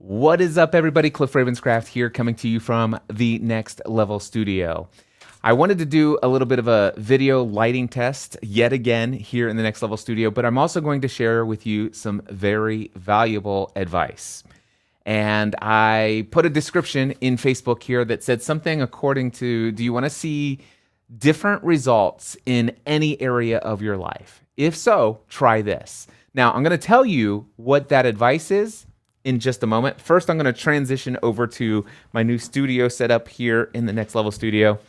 What is up, everybody? Cliff Ravenscraft here, coming to you from the Next Level Studio. I wanted to do a little bit of a video lighting test yet again here in the Next Level Studio, but I'm also going to share with you some very valuable advice. And I put a description in Facebook here that said something according to, do you want to see different results in any area of your life? If so, try this. Now, I'm going to tell you what that advice is in just a moment. First, I'm going to transition over to my new studio setup here in the Next Level Studio.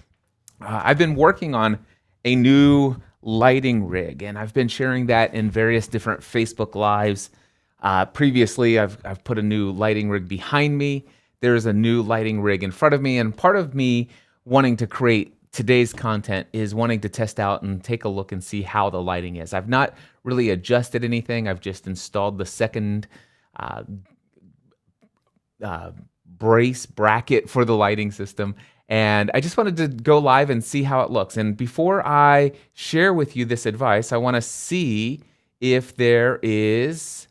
I've been working on a new lighting rig, and I've been sharing that in various different Facebook Lives. Previously, I've put a new lighting rig behind me. There's a new lighting rig in front of me, and part of me wanting to create today's content is wanting to test out and take a look and see how the lighting is. I've not really adjusted anything. I've just installed the second brace bracket for the lighting system. And I just wanted to go live and see how it looks. And before I share with you this advice, I want to see if there is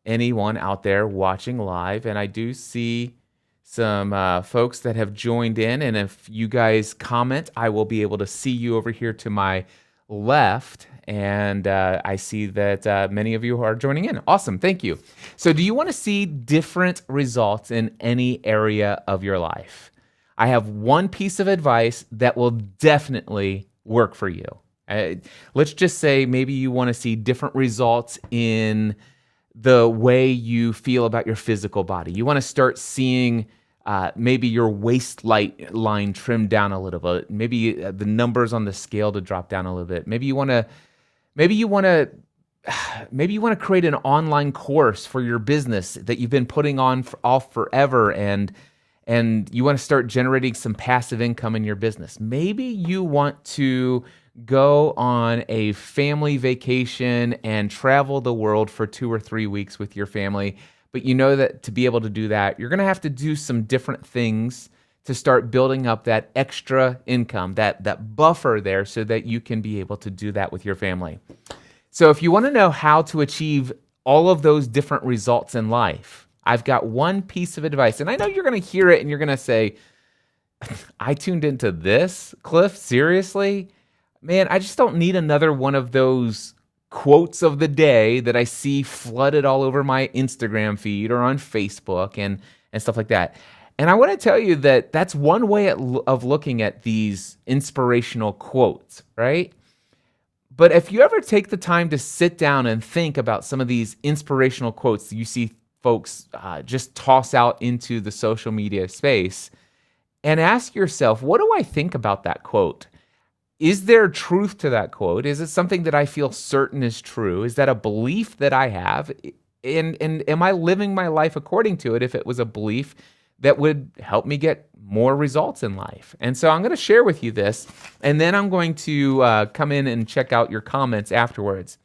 anyone out there watching live. And I do see some folks that have joined in. And if you guys comment, I will be able to see you over here to my left. And I see that many of you are joining in. Awesome. Thank you. So do you want to see different results in any area of your life? I have one piece of advice that will definitely work for you. Let's just say maybe you want to see different results in the way you feel about your physical body. You want to start seeing maybe your waistline trimmed down a little bit. Maybe the numbers on the scale to drop down a little bit. Maybe you want to create an online course for your business that you've been putting on off forever, and you want to start generating some passive income in your business. Maybe you want to go on a family vacation and travel the world for 2 or 3 weeks with your family, but you know that to be able to do that, you're going to have to do some different things to start building up that extra income, that buffer there, so that you can be able to do that with your family. So if you want to know how to achieve all of those different results in life, I've got one piece of advice, and I know you're going to hear it and you're going to say, I tuned into this, Cliff, seriously? Man, I just don't need another one of those quotes of the day that I see flooded all over my Instagram feed or on Facebook and stuff like that. And I want to tell you that that's one way of looking at these inspirational quotes, right? But if you ever take the time to sit down and think about some of these inspirational quotes that you see folks just toss out into the social media space, and ask yourself, what do I think about that quote? Is there truth to that quote? Is it something that I feel certain is true? Is that a belief that I have? And am I living my life according to it if it was a belief that would help me get more results in life? And so I'm going to share with you this, and then I'm going to come in and check out your comments afterwards.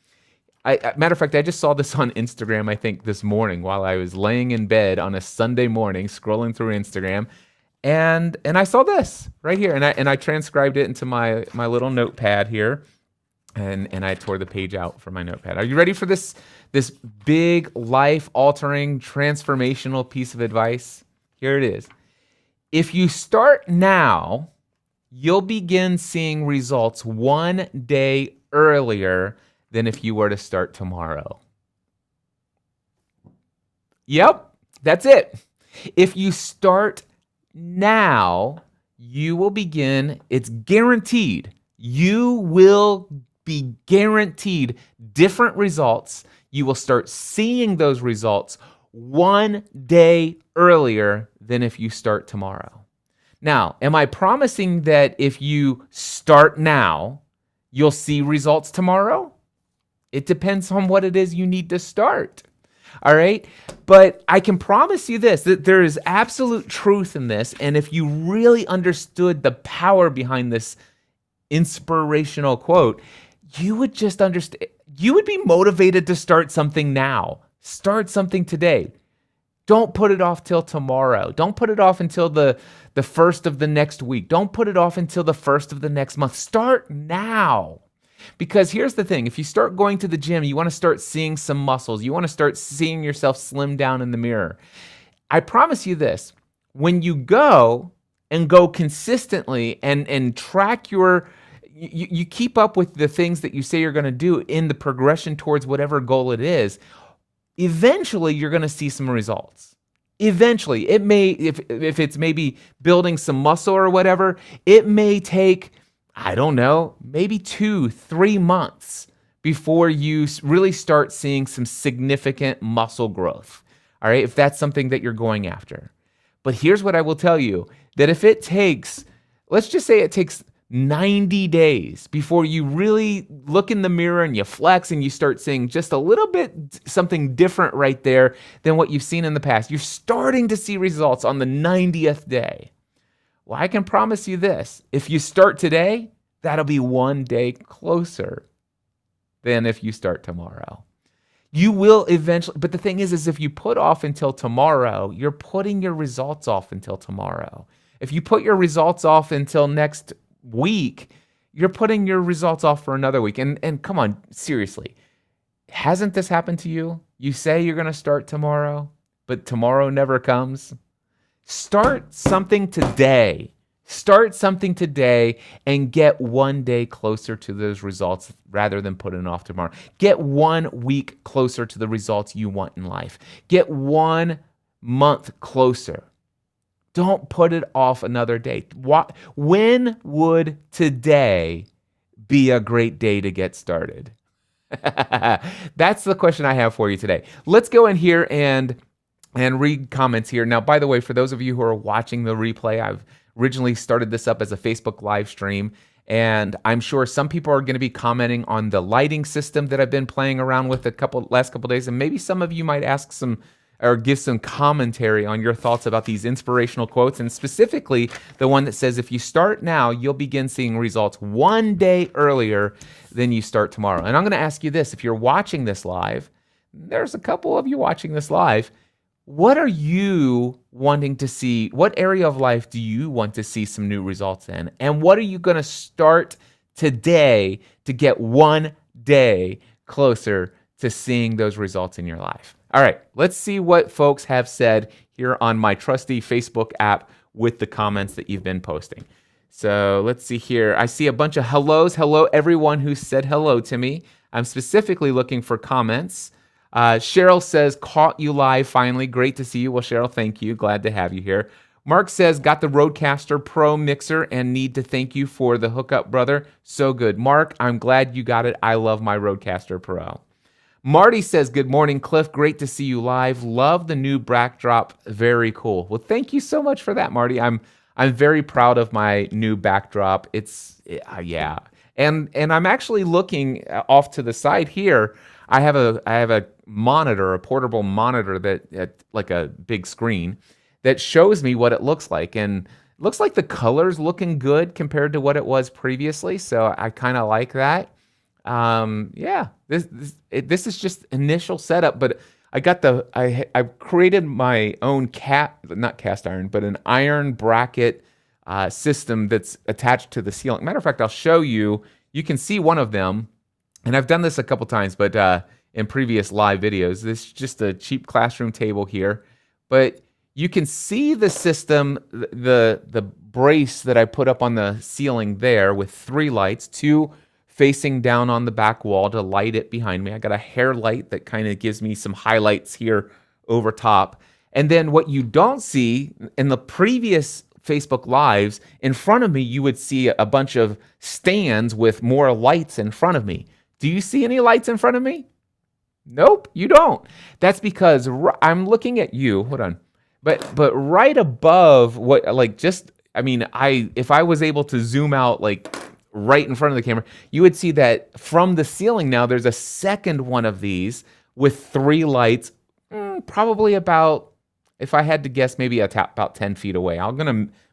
Matter of fact, I just saw this on Instagram, I think, this morning while I was laying in bed on a Sunday morning, scrolling through Instagram. And I saw this right here, and I transcribed it into my little notepad here, and I tore the page out for my notepad. Are you ready for this big, life-altering, transformational piece of advice? Here it is. If you start now, you'll begin seeing results one day earlier than if you were to start tomorrow. Yep, that's it. If you start now, you will begin, it's guaranteed, you will be guaranteed different results. You will start seeing those results one day earlier than if you start tomorrow. Now, am I promising that if you start now, you'll see results tomorrow? It depends on what it is you need to start. All right. But I can promise you this, that there is absolute truth in this. And if you really understood the power behind this inspirational quote, you would just understand, you would be motivated to start something now. Start something today. Don't put it off till tomorrow. Don't put it off until the first of the next week. Don't put it off until the first of the next month. Start now. Because here's the thing, if you start going to the gym, you want to start seeing some muscles. You want to start seeing yourself slim down in the mirror. I promise you this, when you go and go consistently and track you keep up with the things that you say you're going to do in the progression towards whatever goal it is, eventually you're going to see some results. Eventually, it may, if it's maybe building some muscle or whatever, it may take, I don't know, maybe 2-3 months before you really start seeing some significant muscle growth. All right, if that's something that you're going after. But here's what I will tell you, that if it takes, let's just say it takes 90 days before you really look in the mirror and you flex and you start seeing just a little bit something different right there than what you've seen in the past. You're starting to see results on the 90th day. Well, I can promise you this. If you start today, that'll be one day closer than if you start tomorrow. You will eventually, but the thing is if you put off until tomorrow, you're putting your results off until tomorrow. If you put your results off until next week, you're putting your results off for another week. And come on, seriously, hasn't this happened to you? You say you're going to start tomorrow, but tomorrow never comes. Start something today. Start something today and get one day closer to those results rather than putting it off tomorrow. Get 1 week closer to the results you want in life. Get 1 month closer. Don't put it off another day. When would today be a great day to get started? That's the question I have for you today. Let's go in here and read comments here. Now, by the way, for those of you who are watching the replay, I've originally started this up as a Facebook live stream, and I'm sure some people are going to be commenting on the lighting system that I've been playing around with last couple days, and maybe some of you might ask some or give some commentary on your thoughts about these inspirational quotes, and specifically the one that says, if you start now, you'll begin seeing results 1 day earlier than you start tomorrow. And I'm going to ask you this, if you're watching this live, there's a couple of you watching this live, what are you wanting to see? What area of life do you want to see some new results in? And what are you going to start today to get 1 day closer to seeing those results in your life? All right, let's see what folks have said here on my trusty Facebook app with the comments that you've been posting. So let's see here. I see a bunch of hellos. Hello, everyone who said hello to me. I'm specifically looking for comments. Cheryl says, caught you live finally. Great to see you. Well, Cheryl, thank you. Glad to have you here. Mark says, got the Rodecaster Pro mixer and need to thank you for the hookup, brother. So good. Mark, I'm glad you got it. I love my Rodecaster Pro. Marty says, good morning, Cliff. Great to see you live. Love the new backdrop. Very cool. Well, thank you so much for that, Marty. I'm very proud of my new backdrop. Yeah. And I'm actually looking off to the side here. I have a monitor, a portable monitor that like a big screen that shows me what it looks like, and it looks like the color's looking good compared to what it was previously. So I kind of like that. Yeah, this is just initial setup, but I created my own not cast iron, but an iron bracket system that's attached to the ceiling. Matter of fact, I'll show you. You can see one of them. And I've done this a couple times, but in previous live videos, this is just a cheap classroom table here. But you can see the system, the brace that I put up on the ceiling there with 3 lights, 2 facing down on the back wall to light it behind me. I got a hair light that kind of gives me some highlights here over top. And then what you don't see in the previous Facebook Lives, in front of me, you would see a bunch of stands with more lights in front of me. Do you see any lights in front of me? Nope, you don't. That's because I'm looking at you. Hold on. But right above if I was able to zoom out like right in front of the camera, you would see that from the ceiling now there's a second one of these with 3 lights, probably about, if I had to guess, maybe about 10 feet away.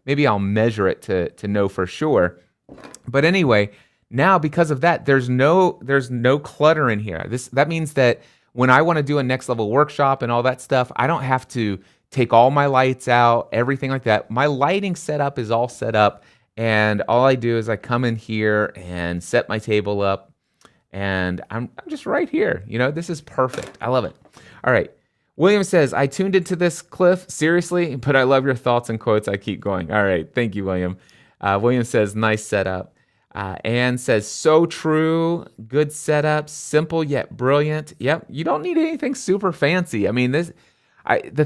Maybe I'll measure it to know for sure. But anyway, now, because of that, there's no clutter in here. That means that when I want to do a next level workshop and all that stuff, I don't have to take all my lights out, everything like that. My lighting setup is all set up, and all I do is I come in here and set my table up, and I'm just right here. This is perfect. I love it. All right. William says, I tuned into this, Cliff, seriously, but I love your thoughts and quotes. I keep going. All right. Thank you, William. William says, nice setup. Anne says, so true. Good setup. Simple yet brilliant. Yep. You don't need anything super fancy. I mean, the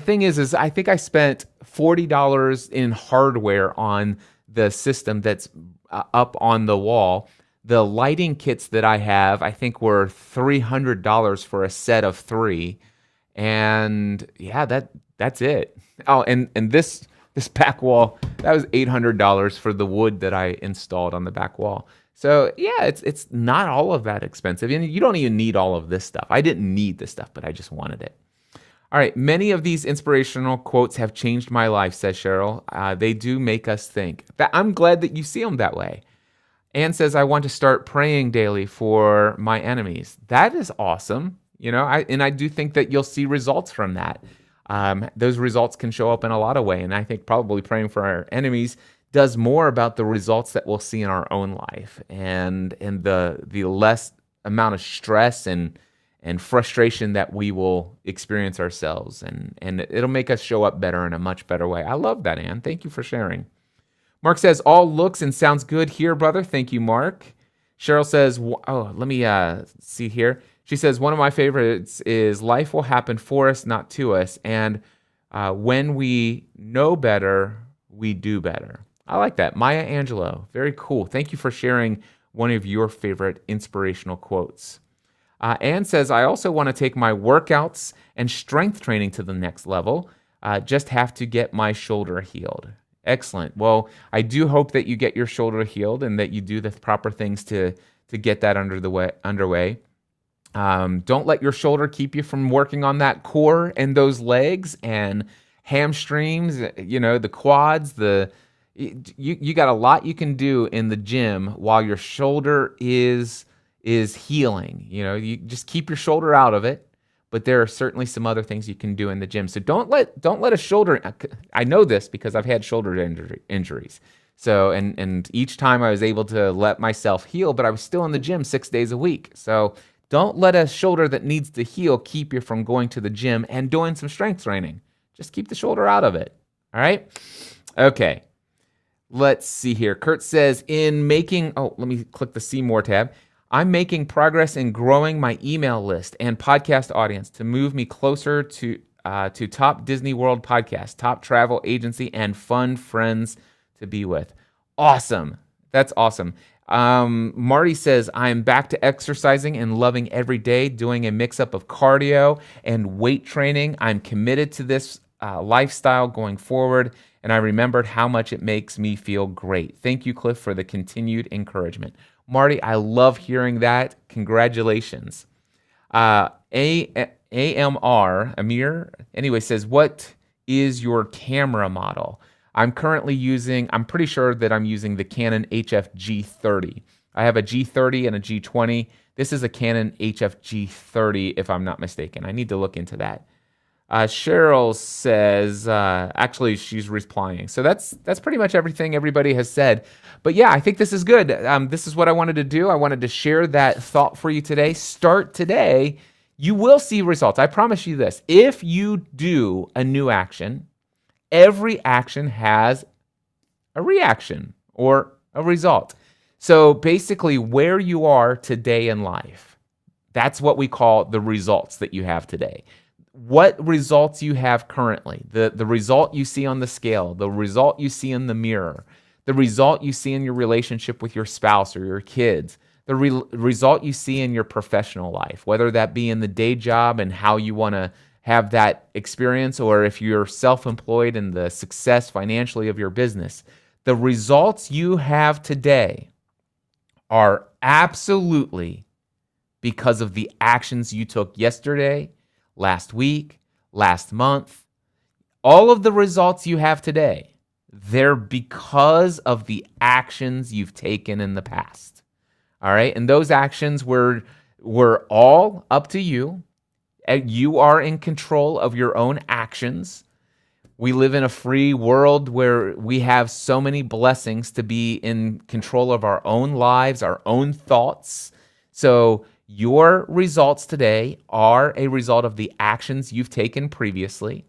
thing is I think I spent $40 in hardware on the system that's up on the wall. The lighting kits that I have, I think, were $300 for a set of 3. And yeah, that's it. Oh, and this back wall, that was $800 for the wood that I installed on the back wall. So yeah, it's not all of that expensive, and you don't even need all of this stuff. I didn't need this stuff, but I just wanted it. All right, many of these inspirational quotes have changed my life, says Cheryl. They do make us think. I'm glad that you see them that way. Anne says, I want to start praying daily for my enemies. That is awesome. I do think that you'll see results from that. Those results can show up in a lot of ways, and I think probably praying for our enemies does more about the results that we'll see in our own life, and the less amount of stress and frustration that we will experience ourselves, and it'll make us show up better in a much better way. I love that, Anne. Thank you for sharing. Mark says, all looks and sounds good here, brother. Thank you, Mark. Cheryl says, let me see here. She says, one of my favorites is life will happen for us, not to us. And when we know better, we do better. I like that. Maya Angelou. Very cool. Thank you for sharing one of your favorite inspirational quotes. Anne says, I also want to take my workouts and strength training to the next level. Just have to get my shoulder healed. Excellent. Well, I do hope that you get your shoulder healed and that you do the proper things to get that underway. Don't let your shoulder keep you from working on that core and those legs and hamstrings, the quads, you got a lot you can do in the gym while your shoulder is healing. You just keep your shoulder out of it, but there are certainly some other things you can do in the gym. So don't let a shoulder, I know this because I've had shoulder injuries. So, and each time I was able to let myself heal, but I was still in the gym 6 days a week. So don't let a shoulder that needs to heal keep you from going to the gym and doing some strength training. Just keep the shoulder out of it. All right? Okay. Let's see here. Kurt says, let me click the See More tab. I'm making progress in growing my email list and podcast audience to move me closer to top Disney World podcast, top travel agency, and fun friends to be with. Awesome. That's awesome. Marty says, I'm back to exercising and loving every day, doing a mix-up of cardio and weight training. I'm committed to this lifestyle going forward, and I remembered how much it makes me feel great. Thank you, Cliff, for the continued encouragement. Marty, I love hearing that. Congratulations. AMR, Amir, anyway, says, what is your camera model? I'm pretty sure that I'm using the Canon HF G30. I have a G30 and a G20. This is a Canon HF G30, if I'm not mistaken. I need to look into that. Cheryl says, actually, she's replying. So that's pretty much everything everybody has said. But yeah, I think this is good. This is what I wanted to do. I wanted to share that thought for you today. Start today. You will see results. I promise you this. If you do a new action, every action has a reaction or a result. So basically, where you are today in life, that's what we call the results that you have today. What results you have currently, the result you see on the scale, the result you see in the mirror, the result you see in your relationship with your spouse or your kids, the result you see in your professional life, whether that be in the day job and how you want to have that experience, or if you're self-employed and the success financially of your business. The results you have today are absolutely because of the actions you took yesterday, last week, last month. All of the results you have today, they're because of the actions you've taken in the past. All right? And those actions were all up to you. You are in control of your own actions. We live in a free world where we have so many blessings to be in control of our own lives, our own thoughts. So Your results today are a result of the actions you've taken previously,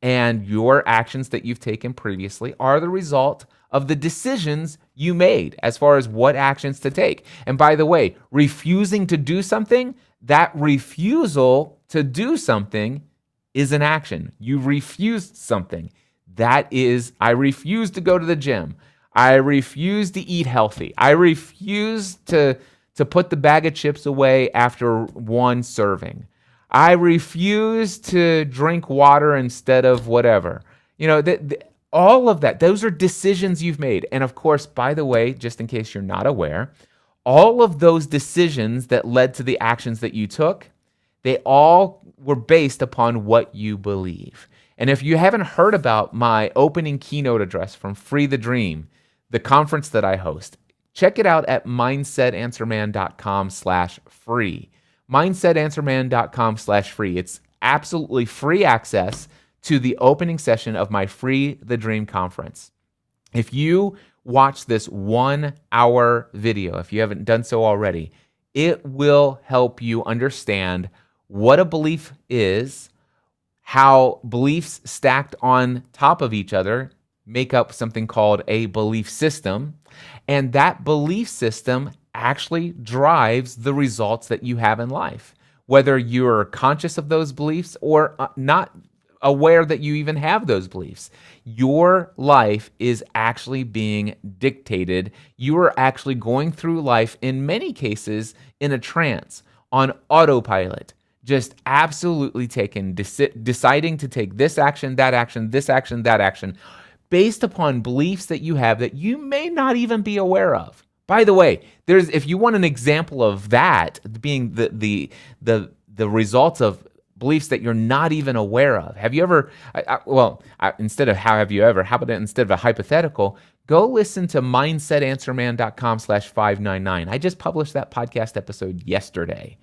and your actions that you've taken previously are the result of the decisions you made as far as what actions to take. And by the way, refusing to do something, that refusal to do something is an action. You refused something. That is, I refuse to go to the gym. I refuse to eat healthy. I refuse to put the bag of chips away after one serving. I refuse to drink water instead of whatever. All of that, those are decisions you've made. And of course, by the way, just in case you're not aware, all of those decisions that led to the actions that you took, they all were based upon what you believe. And if you haven't heard about my opening keynote address from Free the Dream, the conference that I host, check it out at mindsetanswerman.com/free. Mindsetanswerman.com/free. It's absolutely free access to the opening session of my Free the Dream conference. If you watch this 1 hour video, if you haven't done so already, it will help you understand what a belief is, how beliefs stacked on top of each other make up something called a belief system, and that belief system actually drives the results that you have in life, whether you're conscious of those beliefs or not aware that you even have those beliefs. Your life is actually being dictated. You are actually going through life, in many cases, in a trance, on autopilot, just absolutely deciding to take this action, that action, this action, that action, based upon beliefs that you have that you may not even be aware of. By the way, if you want an example of that being the results of beliefs that you're not even aware of. Have you ever, instead of how have you ever, how about instead of a hypothetical, go listen to mindsetanswerman.com/599. I just published that podcast episode yesterday.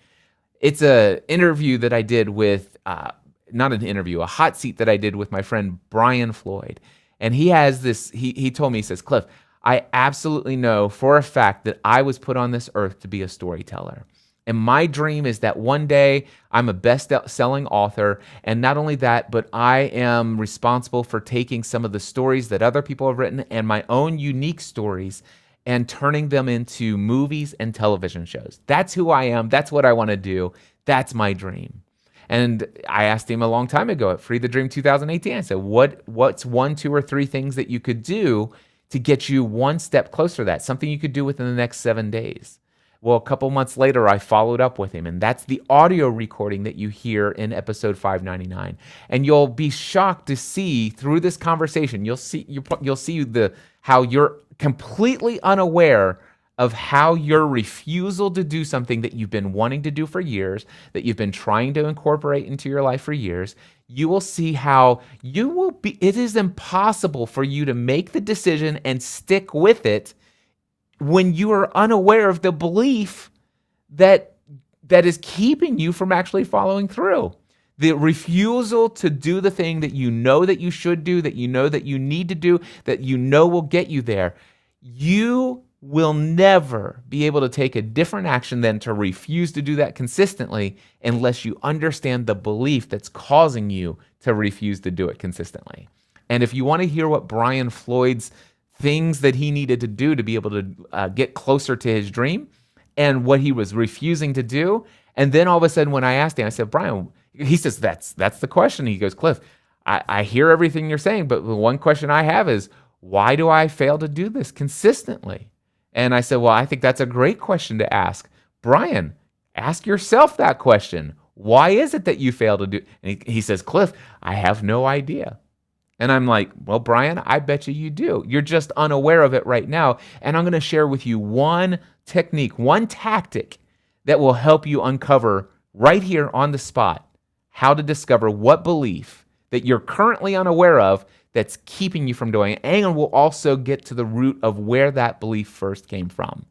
It's an interview that I did with, not an interview, a hot seat that I did with my friend Brian Floyd. And he has this, he told me, he says, Cliff, I absolutely know for a fact that I was put on this earth to be a storyteller. And my dream is that one day I'm a best-selling author. And not only that, but I am responsible for taking some of the stories that other people have written and my own unique stories and turning them into movies and television shows. That's who I am. That's what I want to do. That's my dream. And I asked him a long time ago at Free the Dream 2018, I said, what's 1, 2, or 3 things that you could do to get you one step closer to that, something you could do within the next 7 days? Well, a couple months later, I followed up with him, and that's the audio recording that you hear in episode 599. And you'll be shocked to see through this conversation, you'll see how you're completely unaware of how your refusal to do something that you've been wanting to do for years, that you've been trying to incorporate into your life for years, you will see how it is impossible for you to make the decision and stick with it when you are unaware of the belief that is keeping you from actually following through. The refusal to do the thing that you know that you should do, that you know that you need to do, that you know will get you there. You will never be able to take a different action than to refuse to do that consistently unless you understand the belief that's causing you to refuse to do it consistently. And if you want to hear what Brian Floyd's things that he needed to do to be able to get closer to his dream and what he was refusing to do, and then all of a sudden when I asked him, I said, Brian, he says, that's the question. He goes, Cliff, I hear everything you're saying, but the one question I have is, why do I fail to do this consistently? And I said, well, I think that's a great question to ask. Brian, ask yourself that question. Why is it that you fail to do? And he says, Cliff, I have no idea. And I'm like, well, Brian, I bet you do. You're just unaware of it right now. And I'm going to share with you one technique, one tactic that will help you uncover right here on the spot how to discover what belief that you're currently unaware of that's keeping you from doing it. And we'll also get to the root of where that belief first came from.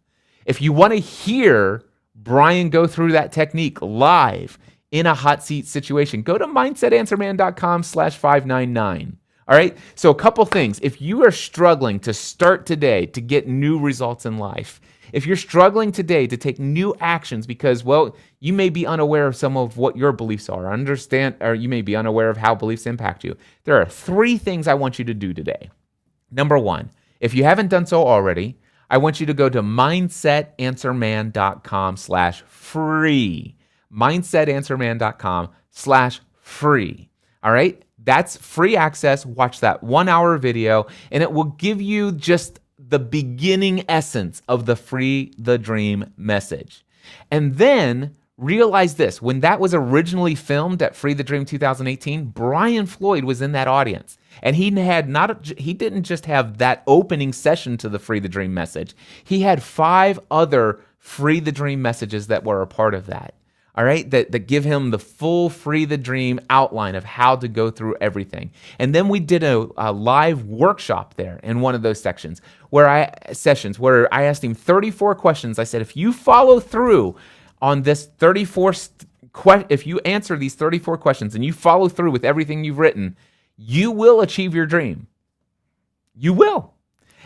If you want to hear Brian go through that technique live in a hot seat situation, go to mindsetanswerman.com/599. All right. So a couple things. If you are struggling to start today to get new results in life, If you're struggling today to take new actions because, well, you may be unaware of some of what your beliefs are, or you may be unaware of how beliefs impact you, there are 3 things I want you to do today. Number 1, if you haven't done so already, I want you to go to mindsetanswerman.com/free. Mindsetanswerman.com/free. All right? That's free access. Watch that 1-hour video, and it will give you just the beginning essence of the Free the Dream message. And then realize this, when that was originally filmed at Free the Dream 2018, Brian Floyd was in that audience. And he didn't just have that opening session to the Free the Dream message. He had 5 other Free the Dream messages that were a part of that. All right, that give him the full Free the Dream outline of how to go through everything. And then we did a live workshop there in one of those sessions where I asked him 34 questions. I said, if you follow through on this if you answer these 34 questions and you follow through with everything you've written, you will achieve your dream. You will.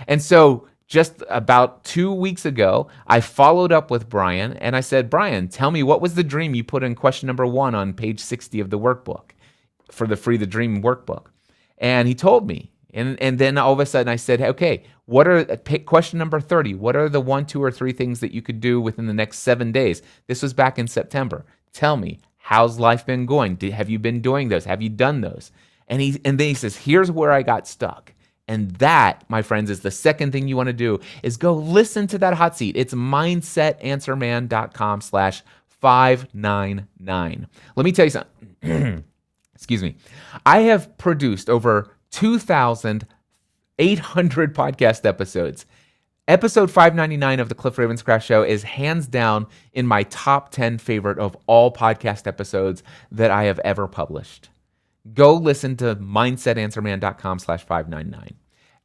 And so just about 2 weeks ago, I followed up with Brian and I said, Brian, tell me, what was the dream you put in question number 1 on page 60 of the workbook for the Free the Dream workbook? And he told me. And then all of a sudden I said, okay, question number 30, what are the 1, 2, or 3 things that you could do within the next 7 days? This was back in September. Tell me, how's life been going? Have you been doing those? Have you done those? And then he says, here's where I got stuck. And that, my friends, is the second thing you want to do, is go listen to that hot seat. It's mindsetanswerman.com/599. Let me tell you something. Excuse me. I have produced over 2,800 podcast episodes. Episode 599 of the Cliff Ravenscraft Show is hands down in my top 10 favorite of all podcast episodes that I have ever published. Go listen to mindsetanswerman.com/599.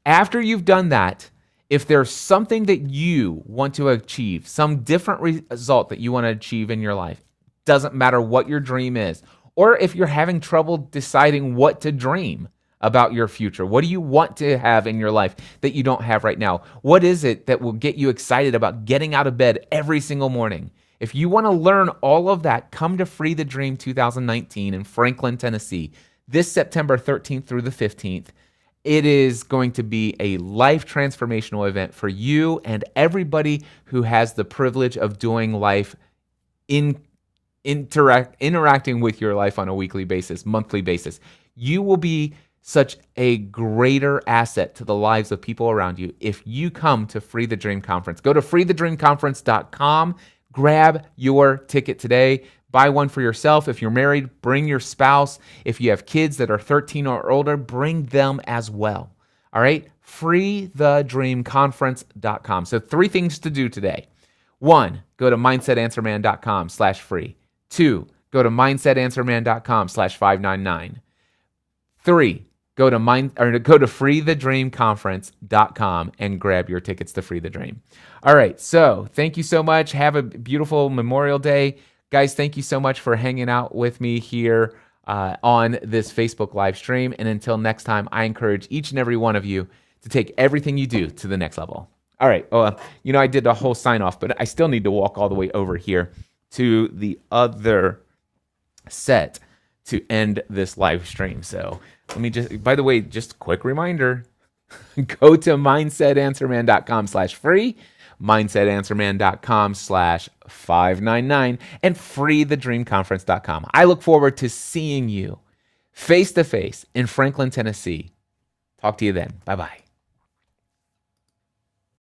After you've done that, if there's something that you want to achieve, some different result that you want to achieve in your life, doesn't matter what your dream is, or if you're having trouble deciding what to dream about your future, what do you want to have in your life that you don't have right now? What is it that will get you excited about getting out of bed every single morning? If you want to learn all of that, come to Free the Dream 2019 in Franklin, Tennessee, this September 13th through the 15th. It is going to be a life transformational event for you and everybody who has the privilege of doing life interacting with your life on a weekly basis, monthly basis. You will be such a greater asset to the lives of people around you if you come to Free the Dream Conference. Go to freethedreamconference.com, grab your ticket today. Buy one for yourself. If you're married, bring your spouse. If you have kids that are 13 or older, bring them as well. All right? freethedreamconference.com. So 3 things to do today. 1, go to mindsetanswerman.com/free. 2, go to mindsetanswerman.com/599. 3, go to freethedreamconference.com and grab your tickets to Free the Dream. All right. So thank you so much. Have a beautiful Memorial Day. Guys, thank you so much for hanging out with me here on this Facebook live stream. And until next time, I encourage each and every one of you to take everything you do to the next level. All right. I did a whole sign off, but I still need to walk all the way over here to the other set to end this live stream. So let me by the way, just a quick reminder, go to mindsetanswerman.com/free, mindsetanswerman.com/599, and freethedreamconference.com. I look forward to seeing you face to face in Franklin, Tennessee. Talk to you then. Bye-bye.